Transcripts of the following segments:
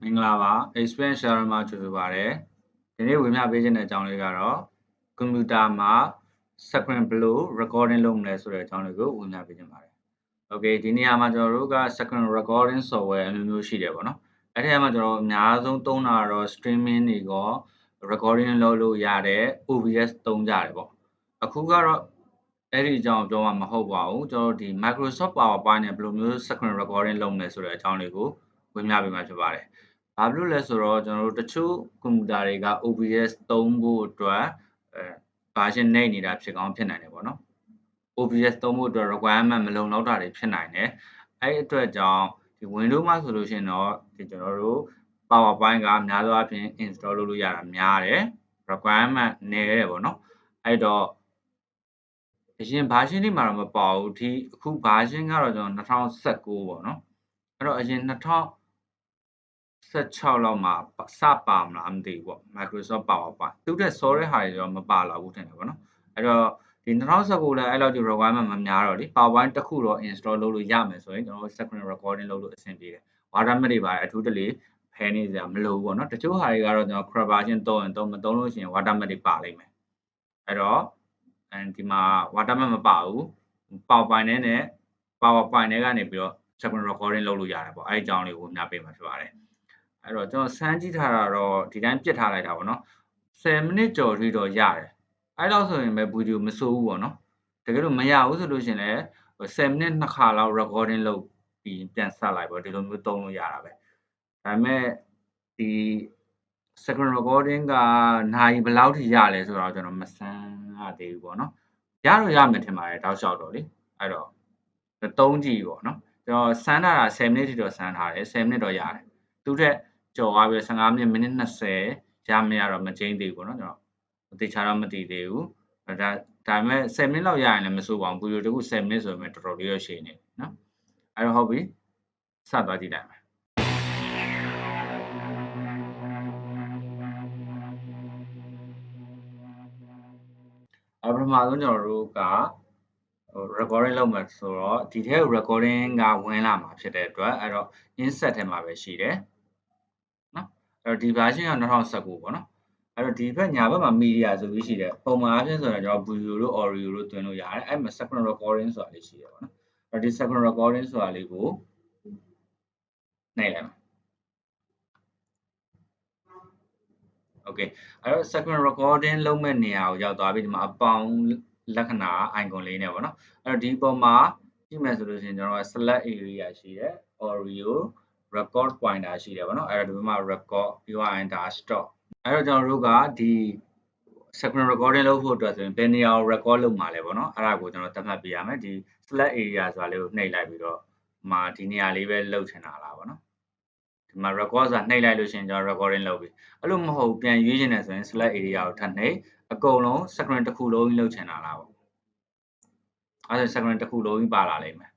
Minglava, experience Sharma Chuzubare, the we have vision at John Ligaro, computer ma, second blue, recording loomless or a John Ligo, we have vision. Okay, Dinia Majoruga, second recording software and new sheet. At Amajoro, Nazo Tona or streaming ego, recording Lolo Yade, OBS Tonjabo. A Kugaro Eddie John Joan Mahoba, the Microsoft PowerPoint and Blue News second recording loomless or a John Ligo, we have much about it. Pablo Lesoro, General the two Kumdariga, OBS Tombo Dra, Passion Nani, that's a companion. OBS သုံးဖို့အတွက် requirement မလုံလောက်တာတွေဖြစ်နိုင်တယ်။အဲဒီအတွက်ကြောင့်ဒီ Windows မှာဆိုလို့ရှိရင်တော့ဒီကျွန်တော်တို့ PowerPoint ကများသောအားဖြင့် install လုပ်လို့ရတာများတယ်။ requirement နည်းတယ်ပေါ့နော်။အဲ့တော့အရင် version တွေမှာတော့မပါဘူး။ဒီအခု version ကတော့ကျွန်တော်2019ပေါ့နော်။အဲ့တော့အရင်2016လောက်မှာစပါမလားမသိဘူးပေါ့ Microsoft PowerPoint သူ့တဲ့ စောတဲ့ဟာတွေတော့မပါလာဘူးထင်တယ်ပေါ့နော်။အဲ့တော့ဒီ2019လည်းအဲ့လောက်ဒီ requirement မများတော့လေ PowerPoint တစ်ခုတော့ install လုပ်လို့ရမယ်ဆိုရင်ကျွန်တော် screen recording လုပ်လို့အဆင်ပြေတယ်။ watermark တွေပါအထူးတလေဖယ်နေစရာမလိုဘူးပေါ့နော်။တချို့ဟာတွေကတော့ကျွန်တော် crop version သုံးရင်မသုံးလို့ရှိရင် watermark တွေပါလိမ့်မယ်။အဲ့တော့ဒီမှာ watermark မပါဘူး။ PowerPoint နဲ့ PowerPoint နဲ့ကနေပြီးတော့ screen recording လုပ်လို့ရတယ်ပေါ့။အဲ့အကြောင်းလေးကိုညပေးမှာဖြစ်ပါတယ်။အဲ့တော့ကျွန်တော်စမ်းကြည့်ထားတာတော့ဒီတိုင်းပြစ်ထားလိုက်တာပေါ့နော်။10မိနစ်ကျော်ထိတော့ရတယ်။အဲ့လောက်ဆိုရင်ပဲဗီဒီယိုမစိုးဘူးပေါ့နော်။တကယ်လို့မရဘူးဆိုလို့ရှိရင်လည်း10မိနစ်2ခါလောက် recording လုပ်ပြီးပြန်ဆက်လိုက်ပေါ့ဒီလိုမျိုးသုံးလို့ရတာပဲ။ဒါပေမဲ့ဒီ screen recording ကနိုင်ဘယ်လောက်ထိရလဲဆိုတော့ကျွန်တော်မစမ်းရသေးဘူးပေါ့နော်။ရတော့ရမယ်ထင်ပါတယ်တောက်လျှောက်တော့လေ။အဲ့တော့သုံးကြည့်ပေါ့နော်။ကျွန်တော်စမ်းထားတာ10မိနစ်ထိတော့စမ်းထားတယ်10မိနစ်တော့ရတယ်။သူ့ထက်ကျော်သွားပြီး15မိနစ်မိနစ်20ရမရတော့မကျင်းသေးဘူးပေါ့နော်ကျွန်တော်သေချာတော့မသိသေးဘူး။ဒါပေမဲ့10မိနစ်လောက်ရရင်လည်းမဆိုးပါဘူးဗီဒီယိုတစ်ခု10မိနစ်ဆိုရင်တော်တော်လေးရရှည်နေနော်။အဲ့တော့ဟုတ်ပြီစသွားကြည့်လိုက်မယ်။ပထမဆုံးကျွန်တော်တို့ကrecording လုပ်မယ်ဆိုတော့ဒီထဲ recording ကဝင်လာမှာဖြစ်တဲ့အတွက်အဲ့တော့ insert ထဲမှာပဲရှိတယ်နော်အဲ့တော့ဒီ version က2019ပေါ့နော်အဲ့တော့ဒီဘက်ညာဘက်မှာ media ဆိုပြီးရှိတယ်ပုံမှန်အားဖြင့်ဆိုရင်ကျွန်တော် video တို့ audio တို့တွင်လို့ရတယ်အဲ့မှာ second recording ဆိုတာလေးရှိတယ်ပေါ့နော်အဲ့တော့ဒီ second recording ဆိုတာလေးကိုနှိပ်လိုက်မယ်Okay အဲ့တော့ second recording လုပ်မဲ့နေရာကိုရောက်သွားပြီဒီမှာအပေါင်းလက္ခဏာ icon လေးနဲ့ပေါ့နော်အဲ့တော့ဒီပုံမှာကြည့်မယ်ဆိုလို့ရှိရင်ကျွန်တော်က select area ရှိတယ် audio record pointer ရှိတယ်ပေါ့နော်အဲ့တော့ဒီမှာ record ပြီးသွားရင်ဒါ stop အဲ့တော့ကျွန်တော်တို့ကဒီ screen recording လုပ်ဖို့အတွက်ဆိုရင်ဘယ်နေရာကို record လုပ်မှာလဲပေါ့နော်အဲ့ဒါကိုကျွန်တော်သတ်မှတ်ပေးရမယ်ဒီ select area ဆိုတာလေးကိုနှိပ်လိုက်ပြီးတော့ဒီနေရာလေးပဲလုပ်ချင်တာလားပေါ့နော်ဒီမှာ record ဆိုတာနှိပ်လိုက်လို့ရှိရင်ကျွန်တော် recording လုပ်ပြီအဲ့လိုမဟုတ်ပြန်ရွေးချင်တယ်ဆိုရင် select area ကိုထပ်နှိပ်အကုန်လုံး screen တစ်ခုလုံးကြီးလုပ်ချင်တာလားပေါ့အဲ့ဒါ screen တစ်ခုလုံးကြီးပါလာလိမ့်မယ်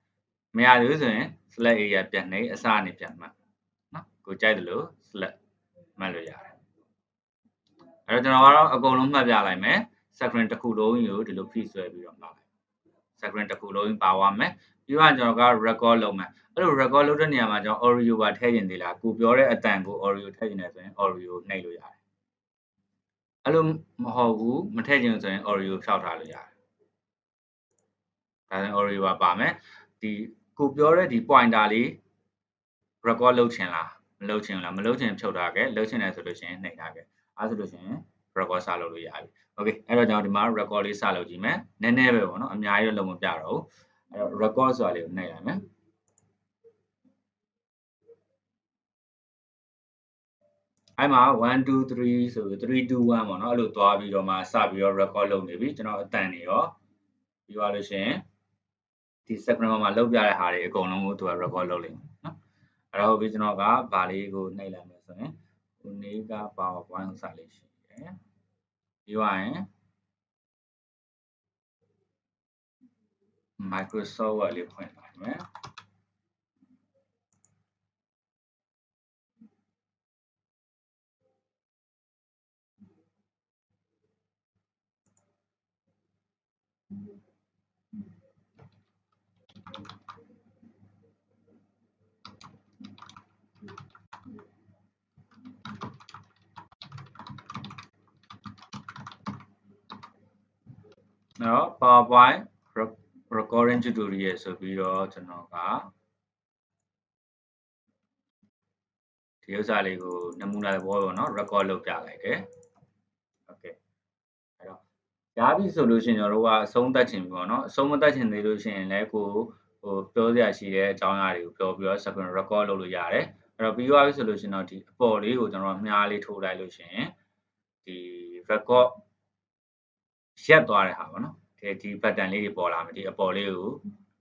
မရသေးဘူးဆိုရင် select area ပြန်နှိပ်အစအနေပြန်မှတ်နော်ကိုကြိုက်တယ်လို့ select မှတ်လို့ရတယ်အဲ့တော့ကျွန်တော်ကတော့အကုန်လုံးမှတ်ပြလိုက်မယ် screen တစ်ခုလုံးကြီးကိုဒီလိုဖိဆွဲပြီးတော့မှတ်လိုက် screen တစ်ခုလုံးကြီးပါသွားမယ်ပြီးတော့ကျွန်တော်က record လုပ်မယ်အဲ့လို record လုပ်တဲ့နေရာမှာကျွန်တော် audio ပါထည့်ရင်ဒီလားကိုပြောတဲ့အတန်ကို audio ထည့်ရင်လည်းဆိုရင် audio နှိပ်လို့ရတယ်အဲ့လိုမဟုတ်ဘူးမထည့်ချင်ဆိုရင် audio ဖြောက်ထားလို့ရတယ်ဒါဆိုရင် audio ပါမယ်ဒီကိုပြောတဲ့ဒီ pointer လေး record လုပ်ချင်လားမလုပ်ချင်လားမလုပ်ချင်ဖြုတ်ထားခဲ့လုပ်ချင်တယ်ဆိုလို့ရှိရင်နှိပ်ထားခဲ့အဲ့ဆိုလို့ရှိရင် record စလုပ်လို့ရပြီ okay အဲ့တော့ကျွန်တော်ဒီမှာ record လေးစလုပ်ကြည့်မယ်နည်းနည်းပဲပေါ့နော်အများကြီးတော့လုံးမပြတော့ဘူးအဲ့တော့ record ဆိုတာလေးကိုနှိပ်လိုက်မယ်အဲ့မှာ1 2 3ဆိုပြီး3 2 1ပေါ့နော်အဲ့လိုသွားပြီးတော့မှစပြီးတော့ record လုပ်နေပြီကျွန်တော်အတန်နေရောပြီးသွားလို့ရှိရင်ဒီ screen မှာလုပ်ပြတဲ့ဟာတွေအကုန်လုံးကိုသူက record လုပ်လိမ့်မယ်နော်အဲ့တော့ပြီးကျွန်တော်ကဗာလေးကိုနှိပ်လိုက်မယ်ဆိုရင်ဒီနေ့က PowerPoint စလေးရှိတယ်ပြီးသွားရင် Microsoft Word လေးဖွင့်လိုက်မယ် နော် PowerPoint recording tutorial ဆိုပြီးတော့ကျွန်တော်ကဒီဥစ္စာလေးကိုနမူနာသဘောပေါ့နော် record လုပ်ပြလိုက်တယ် okay အဲ့တော့ရပြီဆိုလို့ရှိရင်ကျွန်တော်တို့ကအဆုံးသတ်ခြင်းပေါ့နော်အဆုံးမသတ်ခြင်းသေးလို့ရှိရင်လည်းကိုပြောစရာရှိတဲ့အကြောင်းအရာတွေကိုပြောပြီးတော့ second record လုပ်လို့ရတယ်အဲ့တော့ပြီးသွားပြီဆိုလို့ရှိရင်တော့ဒီအပေါ်လေးကိုကျွန်တော်မြားလေးထိုးလိုက်လို့ရှိရင်ဒီ record ရက်သွားတဲ့ဟာပေါ့နော်ဒီ button လေးတွေပေါ်လာမယ်ဒီအပေါ်လေးကို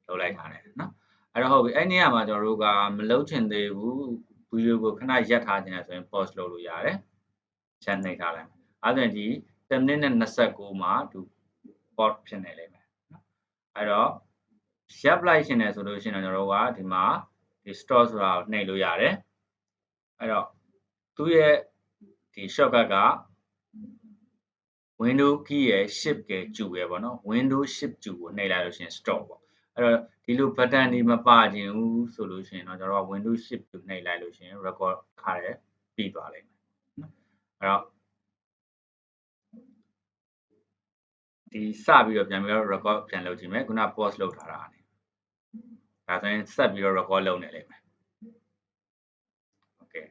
လုပ်လိုက်ထားတယ်နော်အဲ့တော့ဟုတ်ပြီအဲ့နေရာမှာကျွန်တော်တို့ကမလုပ်ချင်သေးဘူးဗီဒီယိုကိုခဏရပ်ထားခြင်းဆိုရင် pause လုပ်လို့ရတယ်ချက်နှိပ်ထားလိုက်အဲ့ဒါဒီ10မိနစ်နဲ့29မှာသူ pause ဖြစ်နေလိမ့်မယ်နော်အဲ့တော့ရပ်လိုက်ခြင်းနဲ့ဆိုလို့ရှိရင်ကျွန်တော်တို့ကဒီမှာဒီ stop ဆိုတာကိုနှိပ်လို့ရတယ်အဲ့တော့သူ့ရဲ့ဒီ shortcut ကwindow key ရဲ့ shift ကကျူပဲပေါ့နော် window shift ကျူကိုနှိပ်လိုက်လို့ရှိရင် stop ပေါ့အဲ့တော့ဒီလို button တွေမပါခြင်းဘူးဆိုလို့ရှိရင်တော့ကျွန်တော်တို့က window shift ကျူနှိပ်လိုက်လို့ရှိရင် record ခါတယ်ပြီးသွားလိမ့်မယ်နော်အဲ့တော့ဒီစပြီးတော့ပြန်ပြီးတော့ record ပြန်လုပ်ကြည့်မယ်ခုန pause လုပ်ထားတာနေဒါဆိုရင်ဆက်ပြီးတော့ record လုပ်နေလိမ့်မယ် okay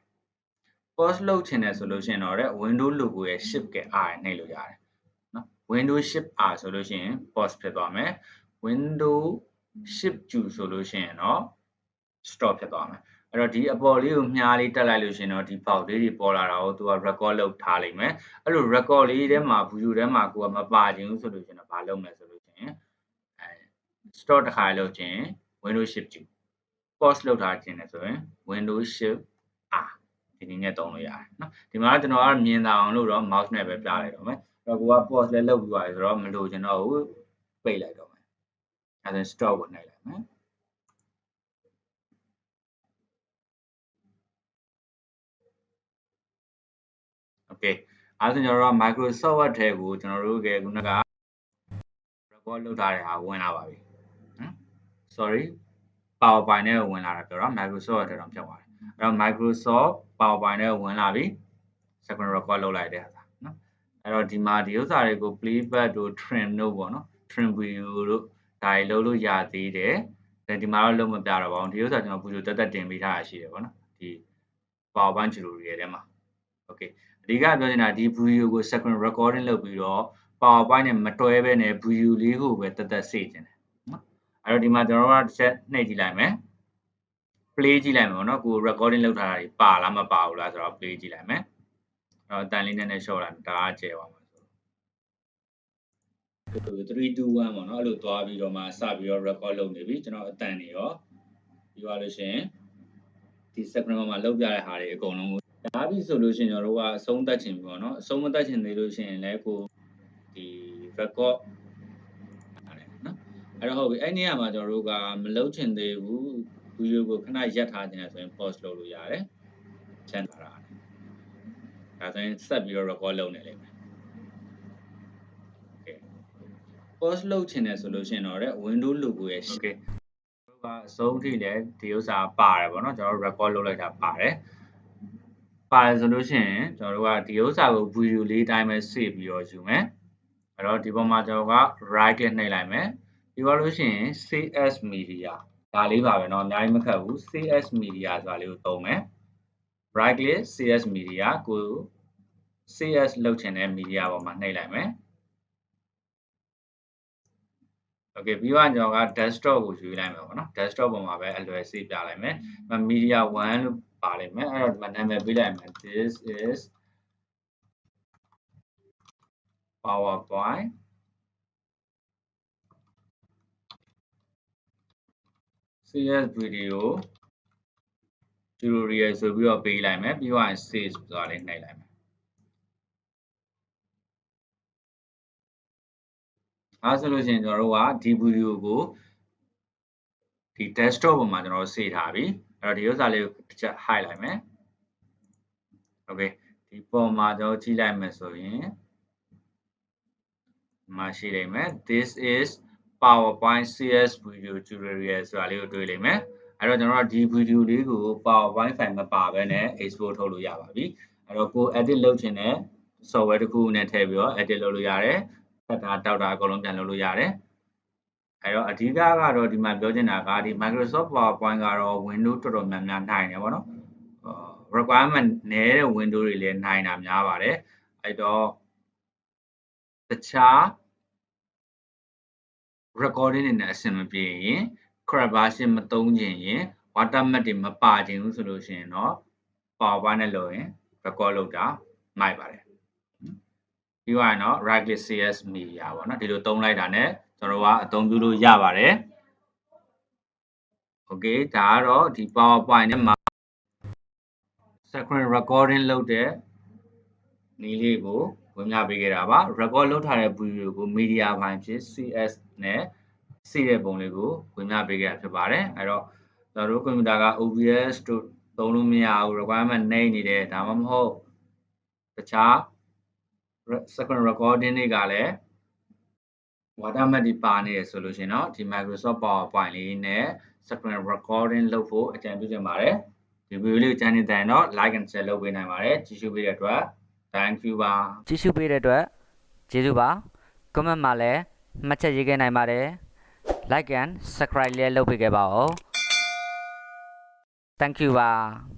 pause လုပ်ချင်တယ်ဆိုလို့ရှိရင်တော့ window logo ရဲ့ shift က R နှိပ်လို့ရတယ်နော် window shift R ဆိုလို့ရှိရင် pause ဖြစ်သွားမယ် window shift ကျူဆိုလို့ရှိရင်တော့ stop ဖြစ်သွားမယ်အဲ့တော့ဒီအပေါ်လေးကိုမြားလေးတက်လိုက်လို့ရှိရင်တော့ဒီပေါက်လေးတွေပေါ်လာတာကိုသူက record လုပ်ထားလိမ့်မယ်အဲ့လို record လေးထဲမှာ view ထဲမှာကိုကမပါခြင်းဘူးဆိုလို့ရှိရင်တော့ဘာလုပ်မလဲဆိုလို့ရှိရင်stop တစ်ခါလုပ်ခြင်း window shift ကျူ pause လုပ်ထားခြင်းနဲ့ဆိုရင် window shift R ဒီနည်းနဲ့သုံးလို့ရတယ်နော်ဒီမှာကျွန်တော်ကမြင်တာအောင်လို့တော့ mouse နဲ့ပဲပြလိုက်တော့မယ်အဲ့တော့ကိုက pause လည်းလုပ်ပြီးသွားပြီဆိုတော့မလိုချင်တော့ဘူးပိတ်လိုက်တော့မယ်အဲ့ဒါ stop ကိုနှိပ်လိုက်မယ်โอเคအဲ့ဒါဆိုကျွန်တော်တို့က Microsoft Word ထဲကိုကျွန်တော်တို့ကခုနက record လုပ်ထားတဲ့ဟာဝင်လာပါပြီနော် sorry PowerPoint နဲ့ဝင်လာတာပြောတာ Microsoft Word ထဲတော့ဖြတ်သွားတယ်အဲ့တော့ Microsoft PowerPoint နဲ့ဝင်လာပြီ second record လုပ်လိုက်တဲ့ဟာနော်အဲ့တော့ဒီမှာဒီဥစ္စာတွေကို playback တို့ trim တို့ပေါ့နော် trim video တို့ဒါတွေလုပ်လို့ရသေးတယ်ဒီမှာတော့လုံးမပြတော့ပါဘူးဒီဥစ္စာကျွန်တော် video တက်တင်ပေးထားတာရှိတယ်ပေါ့နော်ဒီ PowerPoint tutorial ထဲမှာ okay အဓိကပြောနေတာဒီ video ကို second recording လုပ်ပြီးတော့ PowerPoint နဲ့မတွဲဘဲနဲ့ video လေးကိုပဲတက်စေချင်တယ်နော်အဲ့တော့ဒီမှာကျွန်တော်တို့ကတစ်ချက်နှိပ်ကြည့်လိုက်မယ် play ကြည့်လိုက်မယ်ပေါ့နော်ကို recording လုပ်ထားတာတွေပါလားမပါဘူးလားဆိုတော့ play ကြည့်လိုက်မယ်အဲ့တော့အတန်လေးနည်းနည်း short လိုက်ဒါကကျဲပါမှာဆို3 2 1ပေါ့နော်အဲ့လိုသွားပြီးတော့မှစပြီးတော့ record လုပ်နေပြီကျွန်တော်အတန်တွေရောပြီးသွားလို့ရှိရင်ဒီ second မှာလုပ်ပြတဲ့ဟာတွေအကုန်လုံးဒါပြီဆိုလို့ရှိရင်ကျွန်တော်တို့ကအဆုံးသတ်ခြင်းပေါ့နော်အဆုံးမသတ်ခြင်းသေးလို့ရှိရင်လည်းကိုဒီ record နော်အဲ့တော့ဟုတ်ပြီအဲ့နေရာမှာကျွန်တော်တို့ကမလုပ်ချင်သေးဘူးဗီဒီယိုကိုခဏရပ်ထားခြင်းဆိုရင် pause လုပ်လို့ရတယ်ချန်ထားတာဒါဆိုရင်ဆက်ပြီးတော့ record လုပ်နေလိမ့်မယ် okay pause လုပ်ချင်တယ်ဆိုလို့ရှိရင်တော့ window logo ရဲ့ okay တို့ကအဆုံးထိလည်းဒီဥစ္စာပါတယ်ပေါ့နော်ကျွန်တော်တို့ record လုပ်လိုက်တာပါတယ်ဆိုလို့ရှိရင်ကျွန်တော်တို့ကဒီဥစ္စာကို video လေးတိုင်းပဲ save ပြီးတော့ယူမယ်အဲ့တော့ဒီပေါ်မှာကျွန်တော်က right click နှိပ်လိုက်မယ်ပြီးတော့လို့ရှိရင် CS media ဒါလေးပါပဲเนาะအများကြီးမခက်ဘူး CS media ဆိုတာလေးကိုသုံးမယ် right click CS media ကို CS လုပ်ချင်တဲ့ media ပေါ်မှာနှိပ်လိုက်မယ် okay ပြီးတော့ကျွန်တော်က desktop ကိုယူလိုက်မယ်ပေါ့နော် desktop ပေါ်မှာပဲအလွယ် save ပြလိုက်မယ် media 1လို့ပါလိမ့်မယ်အဲ့တော့နာမည်ပေးလိုက်မယ် this is PowerPoint CS video tutorial ဆိုပြီးတော့ပေးလိုက်မယ်ပြီးတော့ save ဆိုတာလေးနှိပ်လိုက်မယ်အဲဆိုလို့ရှိရင်ကျွန်တော်တို့ကဒီ video ကိုဒီ desktop ပေါ်မှာကျွန်တော်တို့ save ထားပြီအဲ့တော့ဒီဥစ္စာလေးကိုတစ်ချက် hide လိုက်မယ် okay ဒီပေါ်မှာကျွန်တော်ကြည့်လိုက်မယ်ဆိုရင်မရှိလိမ့်မယ် this is PowerPoint CS video tutorial ဆိုတာလေးကိုတွေ့လိမ့်မယ်အဲ့တော့ကျွန်တော်တို့ဒီ video လေးကို PowerPoint file မပါဘဲနဲ့ export ထုတ်လို့ရပါပြီအဲ့တော့ကို edit လုပ်ချင်တဲ့ software တစ်ခုနဲ့ထည့်ပြီးတော့ edit လုပ်လို့ရတယ် တ်တာတောက်တာအကုန်လုံးပြန်လုပ်လို့ရတယ်အဲ့တော့အဓိကကတော့ဒီမှာပြောချင်တာကဒီ Microsoft PowerPoint ကတော့ Windows တော်တော်များများနိုင်တယ်ပေါ့နော်requirement နည်းတဲ့ window တွေလည်းနိုင်တာများပါတယ်အဲ့တော့တခြား recording တွေနဲ့အဆင်မပြေရင် Craft version မသုံးချင်ရင် watermark တွေမပါချင်ဘူးဆိုလို့ရှိရင်တော့ PowerPoint နဲ့လုပ်ရင် record လုပ်တာမိုက်ပါတယ်ပြီးတော့နော် right click CS media ပေါ့နော်ဒီလိုသုံးလိုက်တာနဲ့ကျွန်တော်ကအသုံးပြုလို့ရပါတယ် Okay ဒါကတော့ဒီ PowerPoint နဲ့မှာ screen recording လုပ်တဲ့နည်းလေးကိုဝင်ပြပေးခဲ့တာပါ record လုပ်ထားတဲ့ video ကို media ဘိုင်ဖြစ် CS နဲ့စီးတဲ့ပုံလေးကိုဝင်ပြပေးခဲ့တာဖြစ်ပါတယ်အဲ့တော့ကျွန်တော်တို့ကွန်ပျူတာက OBS တို့သုံးလို့မရဘူး requirement နှိမ့်နေတယ်ဒါမှမဟုတ်တခြား screen recording တွေကလည်း watermark တွေပါနေတယ်ဆိုလို့ရှိရင်တော့ဒီ Microsoft PowerPoint လေးနဲ့ screen recording လုပ်ဖို့အကြံပြုချင်ပါတယ်ဒီ video လေးကိုကြိုက်နေတဲ့တော့ like and share လုပ်ပေးနိုင်ပါတယ်ကြည့်ရှုပေးတဲ့အတွက် thank you ပါကြည့်ရှုပေးတဲ့အတွက်ကျေးဇူးပါ comment မှာလည်းမှတ်ချက်ရေးခဲ့နိုင်ပါတယ် like and subscribe လည်းလုပ်ပေးခဲ့ပါဦး thank you ပါ